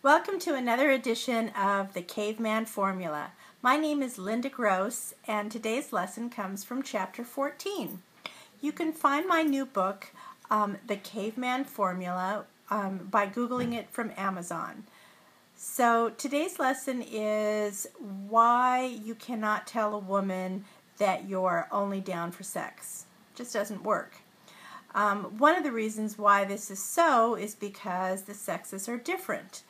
Welcome to another edition of the Caveman Formula. My name is Linda Gross, and today's lesson comes from Chapter 14. You can find my new book, The Caveman Formula, by Googling it from Amazon. So today's lesson is why you cannot tell a woman that you're only down for sex. It just doesn't work. One of the reasons why this is so is because the sexes are different.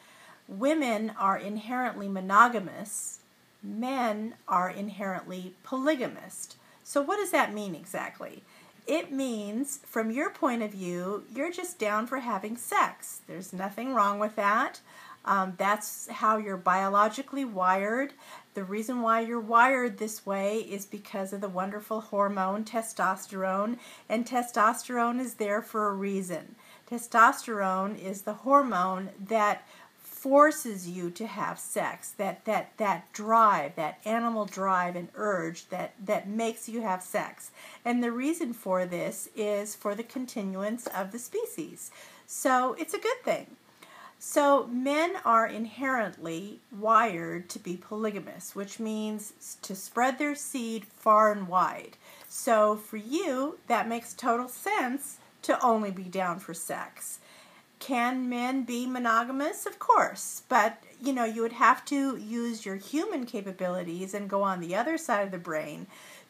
Women are inherently monogamous. Men are inherently polygamous. So what does that mean exactly? It means, from your point of view, you're just down for having sex. There's nothing wrong with that. That's how you're biologically wired. The reason why you're wired this way is because of the wonderful hormone testosterone, and testosterone is there for a reason. Testosterone is the hormone that forces you to have sex, that drive, that animal drive and urge that makes you have sex. And the reason for this is for the continuance of the species. So it's a good thing. So men are inherently wired to be polygamous, which means to spread their seed far and wide. So for you, that makes total sense to only be down for sex. Can men be monogamous? Of course, but you would have to use your human capabilities and go on the other side of the brain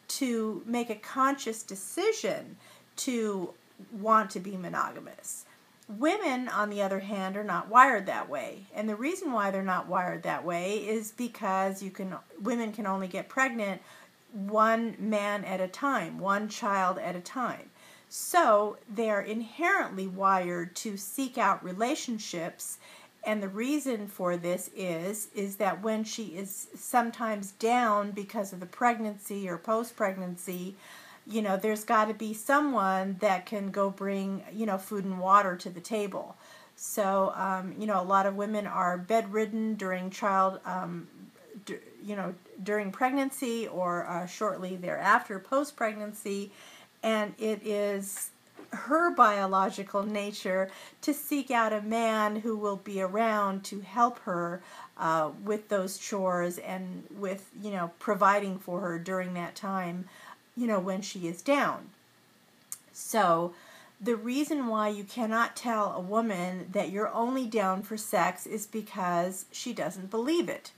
to make a conscious decision to want to be monogamous. Women, on the other hand, are not wired that way, and the reason why they're not wired that way is because women can only get pregnant one man at a time, one child at a time. So they're inherently wired to seek out relationships, and the reason for this is that when she is sometimes down because of the pregnancy or post-pregnancy, there's got to be someone that can go bring, food and water to the table. So, a lot of women are bedridden during during pregnancy or shortly thereafter, post-pregnancy, and it is her biological nature to seek out a man who will be around to help her with those chores and with, providing for her during that time, when she is down. So the reason why you cannot tell a woman that you're only down for sex is because she doesn't believe it,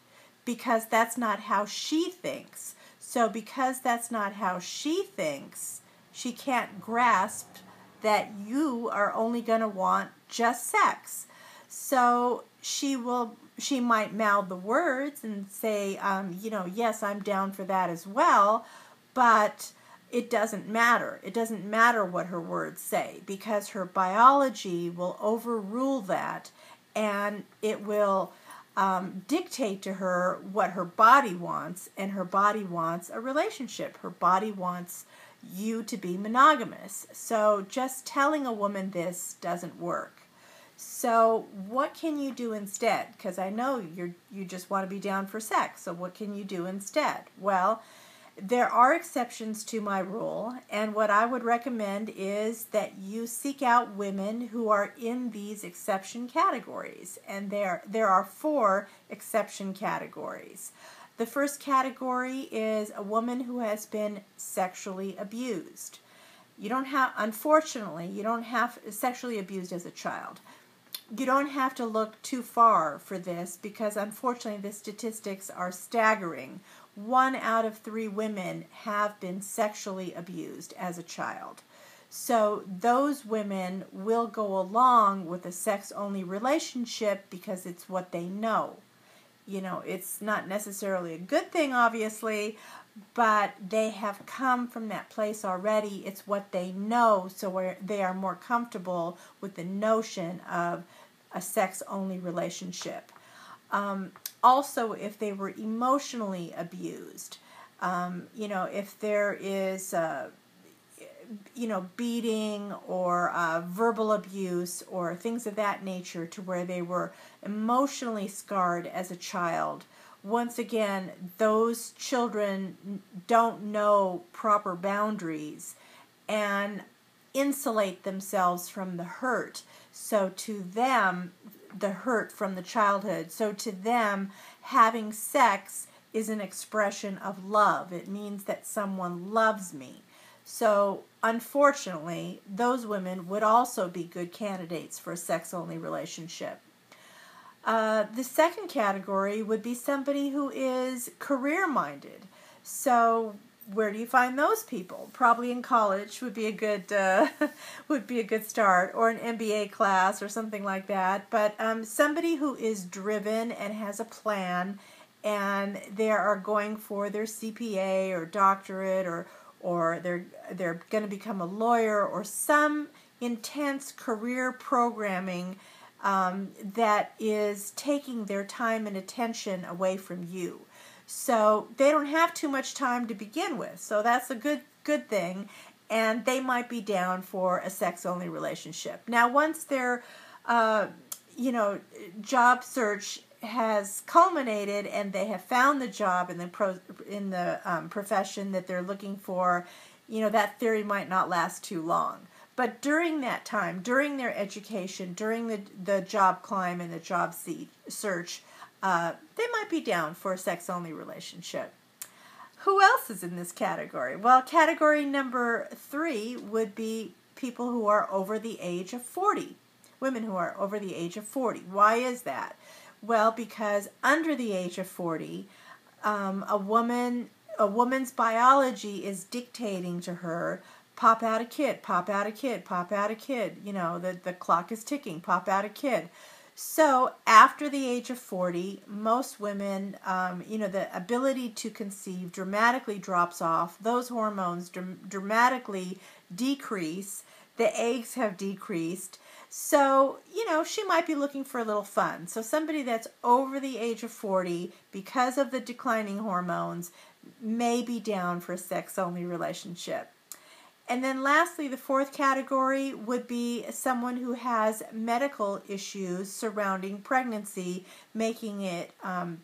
because that's not how she thinks. So because that's not how she thinks, she can't grasp that you are only going to want just sex. So she might mouth the words and say, yes, I'm down for that as well, but it doesn't matter. It doesn't matter what her words say, because her biology will overrule that, and it will dictate to her what her body wants, and her body wants a relationship. Her body wants you to be monogamous. So just telling a woman this doesn't work. So what can you do instead? Because I know you just want to be down for sex. So what can you do instead? Well, there are exceptions to my rule, and what I would recommend is that you seek out women who are in these exception categories. And there are 4 exception categories. The first category is a woman who has been sexually abused. Unfortunately, you don't have sexually abused as a child. You don't have to look too far for this, because unfortunately the statistics are staggering. 1 out of 3 women have been sexually abused as a child. So those women will go along with a sex-only relationship because it's what they know. It's not necessarily a good thing, obviously, but they have come from that place already. It's what they know, so they are more comfortable with the notion of a sex-only relationship. Also, if they were emotionally abused, if there is beating or verbal abuse or things of that nature to where they were emotionally scarred as a child. Once again, those children don't know proper boundaries and insulate themselves from the hurt. So to them, the hurt from the childhood. So to them, having sex is an expression of love. It means that someone loves me. So unfortunately, those women would also be good candidates for a sex-only relationship. The second category would be somebody who is career-minded. So where do you find those people? Probably in college would be a good start, or an MBA class or something like that. But somebody who is driven and has a plan, and they are going for their CPA or doctorate, or they're going to become a lawyer, or some intense career programming that is taking their time and attention away from you. So they don't have too much time to begin with. So that's a good thing. And they might be down for a sex-only relationship. Now, once their job search has culminated and they have found the job in the profession that they're looking for, that theory might not last too long. But during that time, during their education, during the job climb and the job search, they might be down for a sex-only relationship. Who else is in this category? Well, category number 3 would be people who are over the age of 40. Women who are over the age of 40. Why is that? Well, because under the age of 40, a woman's biology is dictating to her, pop out a kid, pop out a kid, pop out a kid. The clock is ticking, pop out a kid. So after the age of 40, most women, the ability to conceive dramatically drops off. Those hormones dramatically decrease. The eggs have decreased. So, she might be looking for a little fun. So somebody that's over the age of 40, because of the declining hormones, may be down for a sex-only relationship. And then lastly, the fourth category would be someone who has medical issues surrounding pregnancy, making it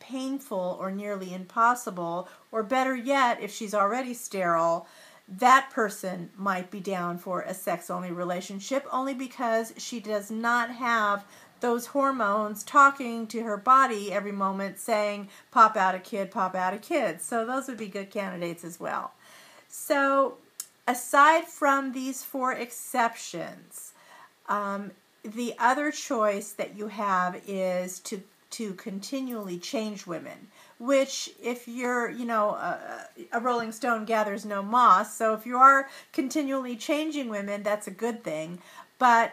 painful or nearly impossible, or better yet, if she's already sterile, that person might be down for a sex-only relationship, only because she does not have those hormones talking to her body every moment saying, pop out a kid, pop out a kid. So those would be good candidates as well. So aside from these 4 exceptions, the other choice that you have is to continually change women, which if you're, a rolling stone gathers no moss, so if you are continually changing women, that's a good thing. But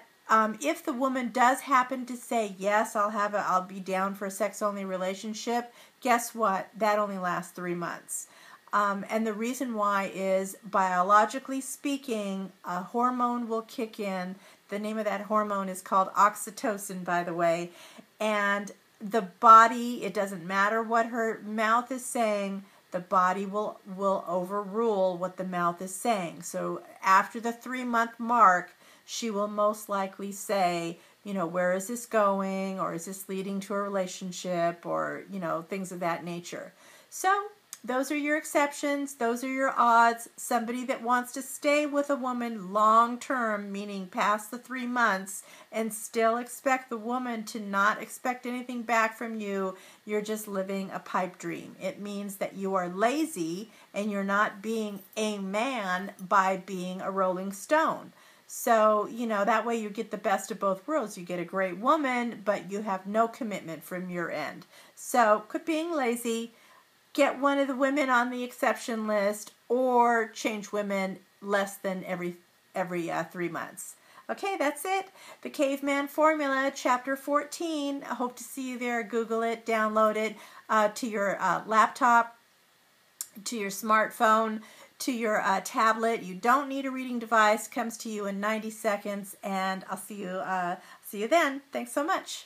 if the woman does happen to say, yes, I'll be down for a sex-only relationship, guess what? That only lasts 3 months. And the reason why is, biologically speaking, a hormone will kick in. The name of that hormone is called oxytocin, by the way. And the body, it doesn't matter what her mouth is saying, the body will overrule what the mouth is saying. So after the 3-month mark, she will most likely say, where is this going? Or is this leading to a relationship? Or, things of that nature. So those are your exceptions. Those are your odds. Somebody that wants to stay with a woman long term, meaning past the 3 months, and still expect the woman to not expect anything back from you, you're just living a pipe dream. It means that you are lazy and you're not being a man by being a rolling stone. So, that way you get the best of both worlds. You get a great woman, but you have no commitment from your end. So quit being lazy. Get one of the women on the exception list, or change women less than every 3 months. Okay, that's it. The Caveman Formula, Chapter 14. I hope to see you there. Google it, download it to your laptop, to your smartphone, to your tablet. You don't need a reading device. Comes to you in 90 seconds, and I'll see you then. Thanks so much.